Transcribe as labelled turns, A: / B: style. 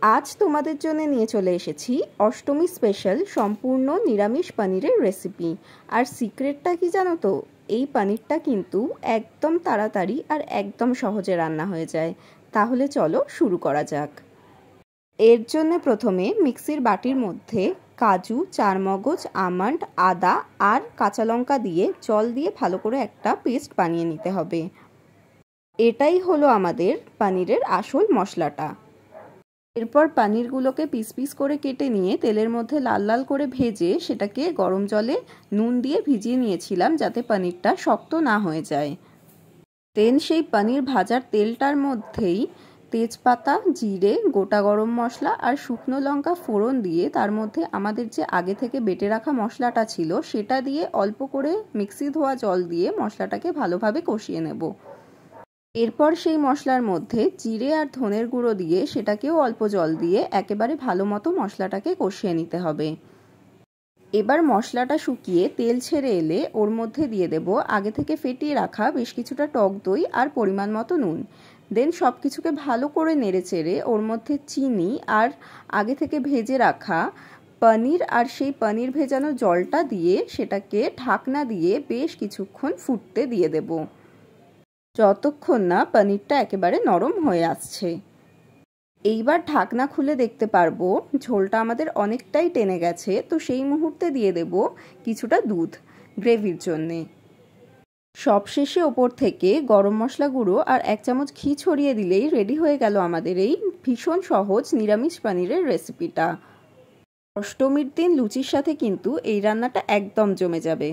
A: আজ তোমাদের জন্য নিয়ে চলে এসেছি অষ্টমী স্পেশাল সম্পূর্ণ নিরামিষ পনিরের রেসিপি। আর সিক্রেটটা কি জানো তো? এই পনিরটা কিন্তু একদম তাড়াতাড়ি আর একদম সহজে রান্না হয়ে যায়। তাহলে চলো শুরু করা যাক। এর জন্য প্রথমে মিক্সির বাটির মধ্যে কাজু, চারমগজ, আমন্ড, আদা আর কাঁচা লঙ্কা দিয়ে জল দিয়ে ভালো করে একটা পেস্ট বানিয়ে নিতে হবে। এটাই হলো আমাদের পনিরের আসল মশলাটা। এরপর পনিরগুলোকে পিস পিস করে কেটে নিয়ে তেলের মধ্যে লাল লাল করে ভেজে সেটাকে গরম জলে নুন দিয়ে ভিজিয়ে নিয়েছিলাম যাতে পনিরটা শক্ত না হয়ে যায়। দেন সেই পনির ভাজার তেলটার মধ্যেই তেজপাতা, জিরে, গোটা গরম মশলা আর শুকনো লঙ্কা ফোড়ন দিয়ে তার মধ্যে আমাদের যে আগে থেকে বেটে রাখা মশলাটা ছিল সেটা দিয়ে অল্প করে মিক্সি ধোয়া জল দিয়ে মশলাটাকে ভালোভাবে কষিয়ে নেব। এরপর সেই মশলার মধ্যে জিরে আর ধনের গুঁড়ো দিয়ে সেটাকেও অল্প জল দিয়ে একেবারে ভালো মতো মশলাটাকে কষিয়ে নিতে হবে। এবার মশলাটা শুকিয়ে তেল ছেড়ে এলে ওর মধ্যে দিয়ে দেব আগে থেকে ফেটিয়ে রাখা বেশ কিছুটা টক দই আর পরিমাণ মতো নুন। দেন সব কিছুকে ভালো করে নেড়ে চেড়ে ওর মধ্যে চিনি আর আগে থেকে ভেজে রাখা পনির আর সেই পনির ভেজানো জলটা দিয়ে সেটাকে ঢাকনা দিয়ে বেশ কিছুক্ষণ ফুটতে দিয়ে দেব, যতক্ষণ না পনিরটা একেবারে নরম হয়ে আসছে। এইবার ঢাকনা খুলে দেখতে পারবো ঝোলটা আমাদের অনেকটাই টেনে গেছে, তো সেই মুহূর্তে দিয়ে দেব কিছুটা দুধ গ্রেভির জন্যে। সবশেষে ওপর থেকে গরম মশলা গুঁড়ো আর 1 চামচ ঘি ছড়িয়ে দিলেই রেডি হয়ে গেল আমাদের এই ভীষণ সহজ নিরামিষ পনিরের রেসিপিটা। অষ্টমীর দিন লুচির সাথে কিন্তু এই রান্নাটা একদম জমে যাবে।